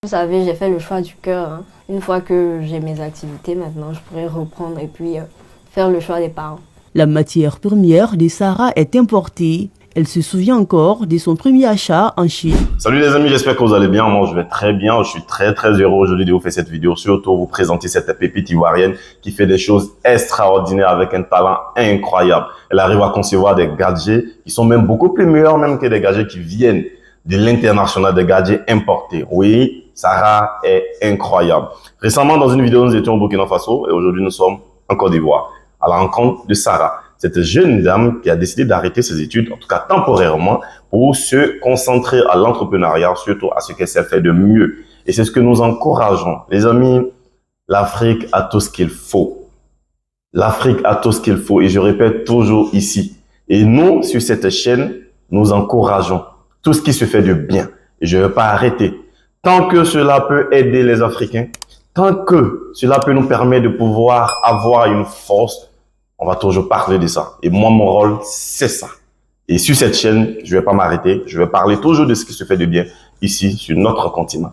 Vous savez, j'ai fait le choix du cœur, hein. Une fois que j'ai mes activités, maintenant, je pourrais reprendre et puis faire le choix des parents. La matière première de Sarah est importée. Elle se souvient encore de son premier achat en Chine. Salut les amis, j'espère que vous allez bien. Moi, je vais très bien. Je suis très heureux aujourd'hui de vous faire cette vidéo. Surtout, vous présenter cette pépite ivoirienne qui fait des choses extraordinaires avec un talent incroyable. Elle arrive à concevoir des gadgets qui sont même beaucoup plus meilleurs même que des gadgets qui viennent de l'international, des gadgets importés. Oui, Sarah est incroyable. Récemment, dans une vidéo, nous étions au Burkina Faso et aujourd'hui, nous sommes en Côte d'Ivoire à la rencontre de Sarah. Cette jeune dame qui a décidé d'arrêter ses études, en tout cas temporairement, pour se concentrer à l'entrepreneuriat, surtout à ce qu'elle sait faire de mieux. Et c'est ce que nous encourageons. Les amis, l'Afrique a tout ce qu'il faut. L'Afrique a tout ce qu'il faut. Et je répète toujours ici. Et nous, sur cette chaîne, nous encourageons tout ce qui se fait de bien. Et je ne vais pas arrêter. Tant que cela peut aider les Africains, tant que cela peut nous permettre de pouvoir avoir une force, on va toujours parler de ça. Et moi, mon rôle, c'est ça. Et sur cette chaîne, je vais pas m'arrêter. Je vais parler toujours de ce qui se fait de bien ici, sur notre continent.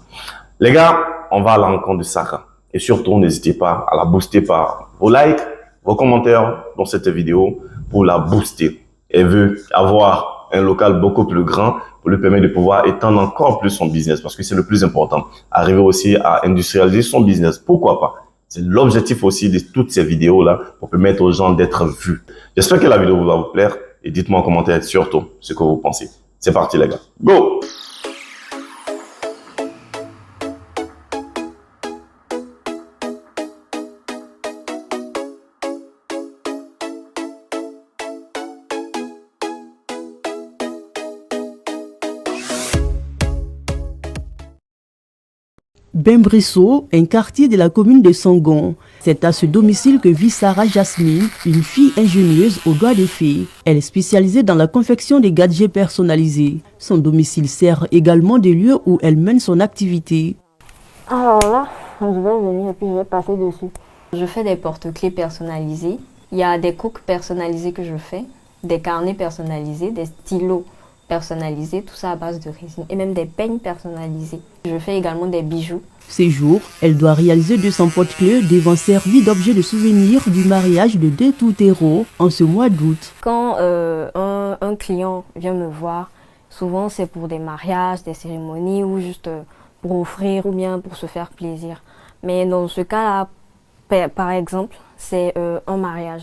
Les gars, on va à la rencontre de Sarah. Et surtout, n'hésitez pas à la booster par vos likes, vos commentaires dans cette vidéo pour la booster. Elle veut avoir un local beaucoup plus grand pour lui permettre de pouvoir étendre encore plus son business parce que c'est le plus important. Arriver aussi à industrialiser son business. Pourquoi pas? C'est l'objectif aussi de toutes ces vidéos-là pour permettre aux gens d'être vus. J'espère que la vidéo va vous plaire et dites-moi en commentaire surtout ce que vous pensez. C'est parti les gars. Go! Bembresso, un quartier de la commune de Sangon. C'est à ce domicile que vit Sarah Jasmine, une fille ingénieuse aux doigts de fée. Elle est spécialisée dans la confection des gadgets personnalisés. Son domicile sert également de lieu où elle mène son activité. Alors là, je vais venir et puis je vais passer dessus. Je fais des porte-clés personnalisés. Il y a des coques personnalisées que je fais, des carnets personnalisés, des stylos personnalisés, tout ça à base de résine et même des peignes personnalisés. Je fais également des bijoux. Ces jours, elle doit réaliser 200 porte-clés devant servir d'objet de souvenir du mariage de deux tourtereaux en ce mois d'août. Quand un client vient me voir, souvent c'est pour des mariages, des cérémonies ou juste pour offrir ou bien pour se faire plaisir. Mais dans ce cas-là, par exemple, c'est un mariage.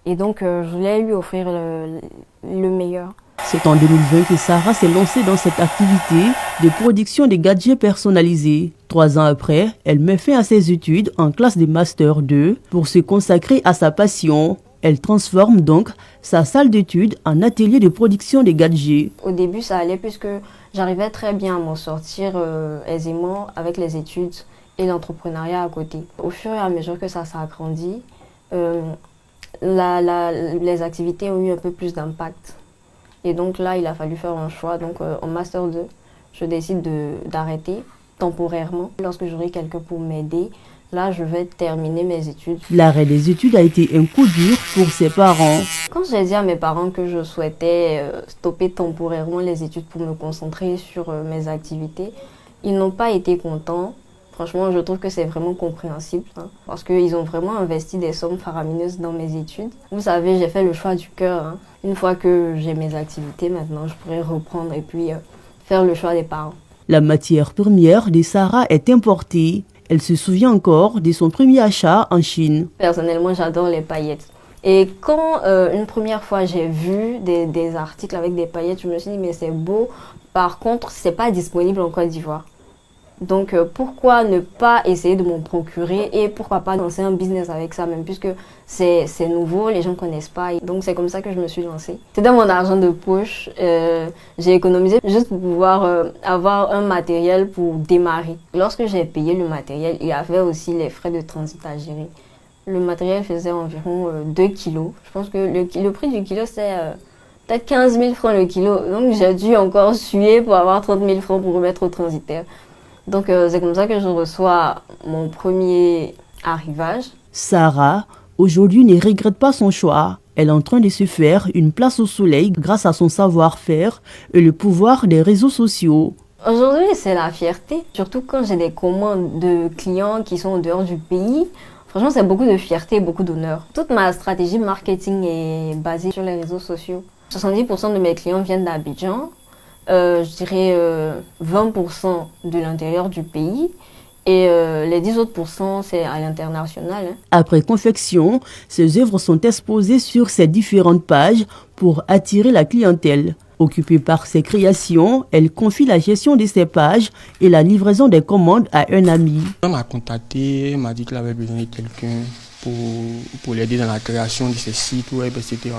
Et donc, je voulais lui offrir le meilleur. C'est en 2020 que Sarah s'est lancée dans cette activité de production de gadgets personnalisés. 3 ans après, elle met fin à ses études en classe de Master 2 pour se consacrer à sa passion. Elle transforme donc sa salle d'études en atelier de production de gadgets. Au début, ça allait puisque j'arrivais très bien à m'en sortir aisément avec les études et l'entrepreneuriat à côté. Au fur et à mesure que ça s'agrandit, les activités ont eu un peu plus d'impact. Et donc là, il a fallu faire un choix. Donc en Master 2, je décide d'arrêter temporairement. Lorsque j'aurai quelqu'un pour m'aider, là, je vais terminer mes études. L'arrêt des études a été un coup dur pour ses parents. Quand j'ai dit à mes parents que je souhaitais stopper temporairement les études pour me concentrer sur mes activités, ils n'ont pas été contents. Franchement, je trouve que c'est vraiment compréhensible hein, parce qu'ils ont vraiment investi des sommes faramineuses dans mes études. Vous savez, j'ai fait le choix du cœur. Hein. Une fois que j'ai mes activités, maintenant, je pourrais reprendre et puis faire le choix des parents. La matière première de Sarah est importée. Elle se souvient encore de son premier achat en Chine. Personnellement, j'adore les paillettes. Et quand une première fois j'ai vu des articles avec des paillettes, je me suis dit mais c'est beau. Par contre, c'est pas disponible en Côte d'Ivoire. Donc pourquoi ne pas essayer de m'en procurer et pourquoi pas lancer un business avec ça même puisque c'est nouveau, les gens ne connaissent pas. Donc c'est comme ça que je me suis lancée. C'est dans mon argent de poche, j'ai économisé juste pour pouvoir avoir un matériel pour démarrer. Lorsque j'ai payé le matériel, il y avait aussi les frais de transit à gérer. Le matériel faisait environ 2 kilos. Je pense que le prix du kilo c'est peut-être 15 000 francs le kilo. Donc j'ai dû encore suer pour avoir 30 000 francs pour remettre au transitaire. Donc c'est comme ça que je reçois mon premier arrivage. Sarah, aujourd'hui, ne regrette pas son choix. Elle est en train de se faire une place au soleil grâce à son savoir-faire et le pouvoir des réseaux sociaux. Aujourd'hui, c'est la fierté, surtout quand j'ai des commandes de clients qui sont en dehors du pays. Franchement, c'est beaucoup de fierté et beaucoup d'honneur. Toute ma stratégie marketing est basée sur les réseaux sociaux. 70% de mes clients viennent d'Abidjan, je dirais 20% de l'intérieur du pays et les 10 autres pourcents, c'est à l'international. Après confection, ces œuvres sont exposées sur ces différentes pages pour attirer la clientèle. Occupée par ses créations, elle confie la gestion de ses pages et la livraison des commandes à un ami. Elle m'a contacté, elle m'a dit qu'elle avait besoin de quelqu'un pour l'aider dans la création de ses sites web, etc.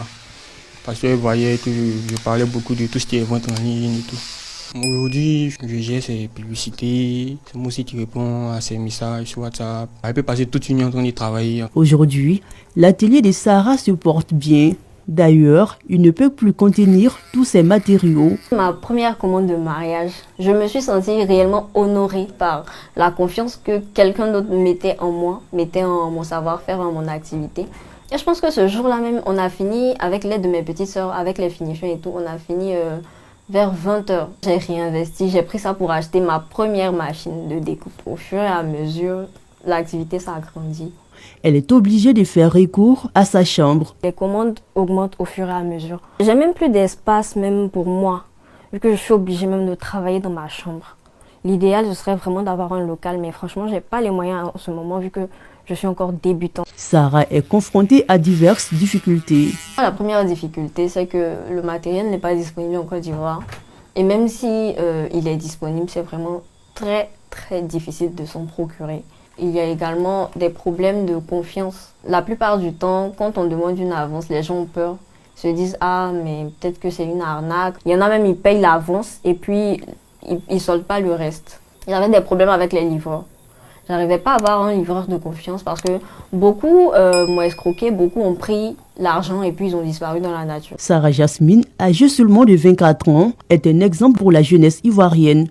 Parce qu'elle voyait que je parlais beaucoup de tout ce qui est vente en ligne et tout. Aujourd'hui, je gère ses publicités, c'est moi aussi qui réponds à ses messages sur WhatsApp. Elle peut passer toute une nuit en train de travailler. Aujourd'hui, l'atelier de Sarah se porte bien. D'ailleurs, il ne peut plus contenir tous ces matériaux. Ma première commande de mariage, je me suis sentie réellement honorée par la confiance que quelqu'un d'autre mettait en moi, mettait en mon savoir-faire, en mon activité. Et je pense que ce jour-là même, on a fini avec l'aide de mes petites sœurs, avec les finitions et tout, on a fini vers 20h. J'ai réinvesti, j'ai pris ça pour acheter ma première machine de découpe. Au fur et à mesure, l'activité ça a grandi. Elle est obligée de faire recours à sa chambre. Les commandes augmentent au fur et à mesure. J'ai même plus d'espace même pour moi, vu que je suis obligée même de travailler dans ma chambre. L'idéal, ce serait vraiment d'avoir un local, mais franchement, j'ai pas les moyens en ce moment, vu que je suis encore débutante. Sarah est confrontée à diverses difficultés. La première difficulté, c'est que le matériel n'est pas disponible en Côte d'Ivoire. Et même si il est disponible, c'est vraiment très difficile de s'en procurer. Il y a également des problèmes de confiance. La plupart du temps, quand on demande une avance, les gens ont peur. Ils se disent « Ah, mais peut-être que c'est une arnaque ». Il y en a même, ils payent l'avance et puis ils ne soldent pas le reste. J'avais des problèmes avec les livreurs. J'arrivais pas à avoir un livreur de confiance parce que beaucoup m'ont escroqué, beaucoup ont pris l'argent et puis ils ont disparu dans la nature. Sarah Jasmine, âgée seulement de 24 ans, est un exemple pour la jeunesse ivoirienne.